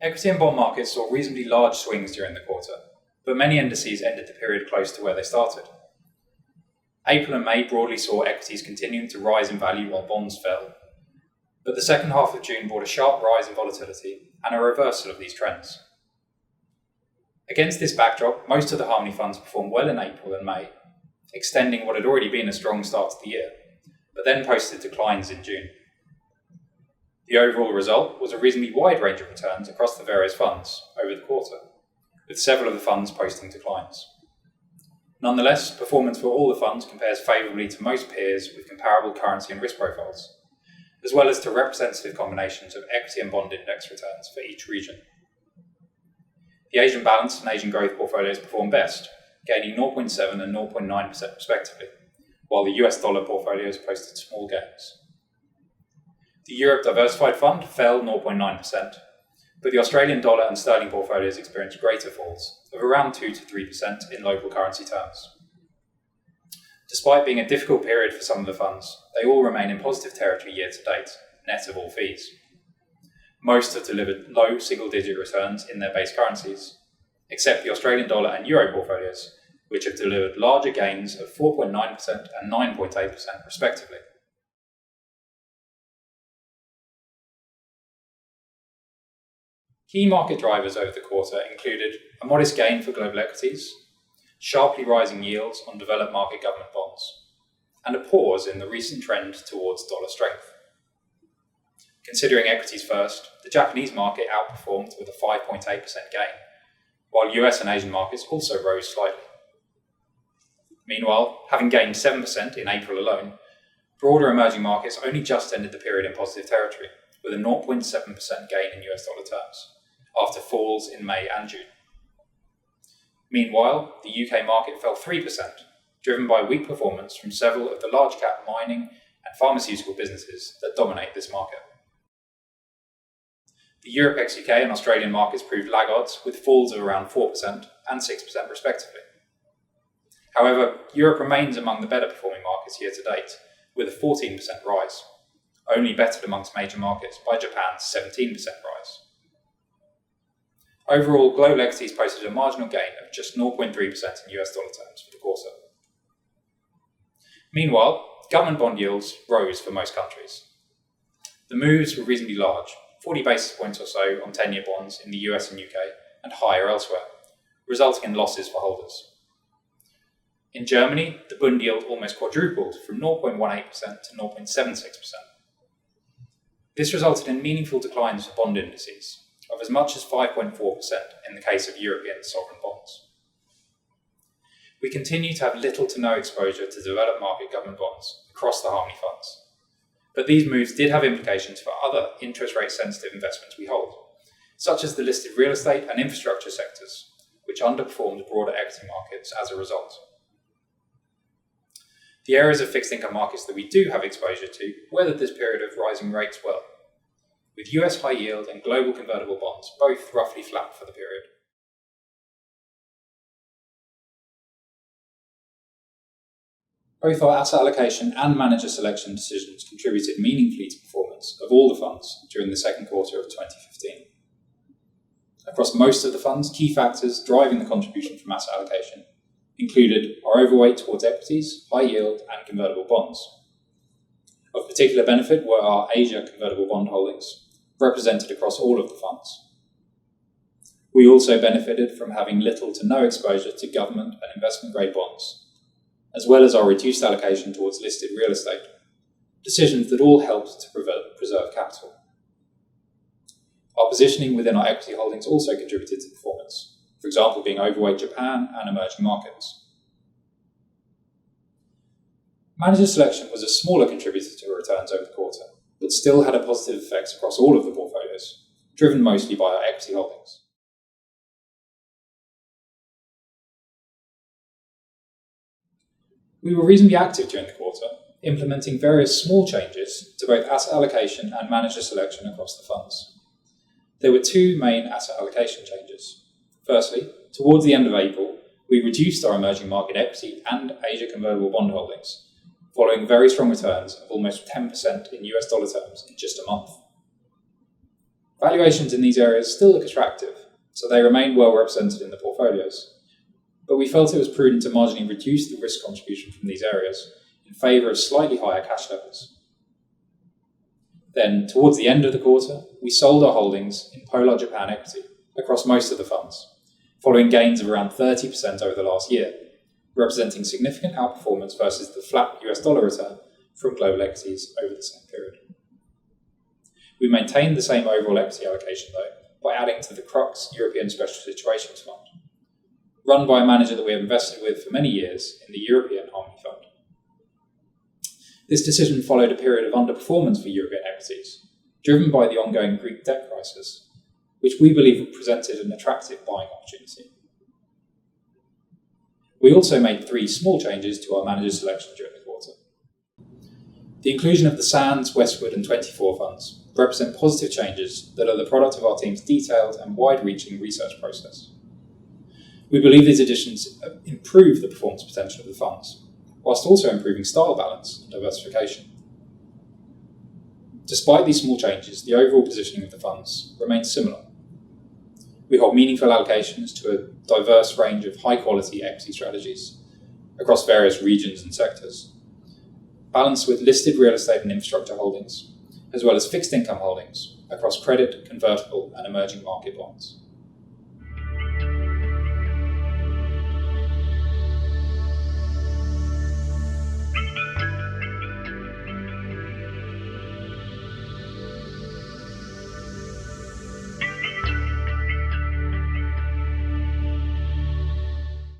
Equity and bond markets saw reasonably large swings during the quarter, but many indices ended the period close to where they started. April and May broadly saw equities continuing to rise in value while bonds fell, but the second half of June brought a sharp rise in volatility and a reversal of these trends. Against this backdrop, most of the Harmony funds performed well in April and May, extending what had already been a strong start to the year, but then posted declines in June. The overall result was a reasonably wide range of returns across the various funds over the quarter, with several of the funds posting declines. Nonetheless, performance for all the funds compares favourably to most peers with comparable currency and risk profiles, as well as to representative combinations of equity and bond index returns for each region. The Asian Balanced and Asian Growth portfolios performed best, gaining 0.7% and 0.9% respectively, while the US dollar portfolios posted small gains. The Europe Diversified Fund fell 0.9%, but the Australian dollar and sterling portfolios experienced greater falls of around 2 to 3% in local currency terms. Despite being a difficult period for some of the funds, they all remain in positive territory year to date, net of all fees. Most have delivered low single-digit returns in their base currencies, except the Australian dollar and euro portfolios, which have delivered larger gains of 4.9% and 9.8% respectively. Key market drivers over the quarter included a modest gain for global equities, sharply rising yields on developed market government bonds, and a pause in the recent trend towards dollar strength. Considering equities first, the Japanese market outperformed with a 5.8% gain, while US and Asian markets also rose slightly. Meanwhile, having gained 7% in April alone, broader emerging markets only just ended the period in positive territory, with a 0.7% gain in US dollar terms, after falls in May and June. Meanwhile, the UK market fell 3%, driven by weak performance from several of the large-cap mining and pharmaceutical businesses that dominate this market. The Europe ex-UK and Australian markets proved laggards, with falls of around 4% and 6% respectively. However, Europe remains among the better performing markets year to date, with a 14% rise, only bettered amongst major markets by Japan's 17% rise. Overall, global equities posted a marginal gain of just 0.3% in US dollar terms for the quarter. Meanwhile, government bond yields rose for most countries. The moves were reasonably large, 40 basis points or so on 10-year bonds in the US and UK, and higher elsewhere, resulting in losses for holders. In Germany, the Bund yield almost quadrupled from 0.18% to 0.76%. This resulted in meaningful declines for bond indices, of as much as 5.4% in the case of European sovereign bonds. We continue to have little to no exposure to developed market government bonds across the Harmony funds, but these moves did have implications for other interest rate sensitive investments we hold, such as the listed real estate and infrastructure sectors, which underperformed broader equity markets as a result. The areas of fixed income markets that we do have exposure to weathered this period of rising rates well, with US high yield and global convertible bonds both roughly flat for the period. Both our asset allocation and manager selection decisions contributed meaningfully to performance of all the funds during the second quarter of 2015. Across most of the funds, key factors driving the contribution from asset allocation included our overweight towards equities, high yield, and convertible bonds. Of particular benefit were our Asia convertible bond holdings, represented across all of the funds. We also benefited from having little to no exposure to government and investment-grade bonds, as well as our reduced allocation towards listed real estate, decisions that all helped to preserve capital. Our positioning within our equity holdings also contributed to performance, for example being overweight Japan and emerging markets. Manager selection was a smaller contributor to returns over the quarter, but still had a positive effect across all of the portfolios, driven mostly by our equity holdings. We were reasonably active during the quarter, implementing various small changes to both asset allocation and manager selection across the funds. There were two main asset allocation changes. Firstly, towards the end of April, we reduced our emerging market equity and Asia convertible bond holdings, following very strong returns of almost 10% in US dollar terms in just a month. Valuations in these areas still look attractive, so they remain well represented in the portfolios, but we felt it was prudent to marginally reduce the risk contribution from these areas in favour of slightly higher cash levels. Then, towards the end of the quarter, we sold our holdings in Polar Japan equity across most of the funds, following gains of around 30% over the last year, representing significant outperformance versus the flat US dollar return from global equities over the same period. We maintained the same overall equity allocation, though, by adding to the Crux European Special Situations Fund, run by a manager that we have invested with for many years in the European Harmony Fund. This decision followed a period of underperformance for European equities, driven by the ongoing Greek debt crisis, which we believe presented an attractive buying opportunity. We also made 3 small changes to our manager selection during the quarter. The inclusion of the Sands, Westwood and 24 funds represent positive changes that are the product of our team's detailed and wide-reaching research process. We believe these additions improve the performance potential of the funds, whilst also improving style balance and diversification. Despite these small changes, the overall positioning of the funds remains similar. We hold meaningful allocations to a diverse range of high-quality equity strategies across various regions and sectors, balanced with listed real estate and infrastructure holdings, as well as fixed income holdings across credit, convertible, and emerging market bonds.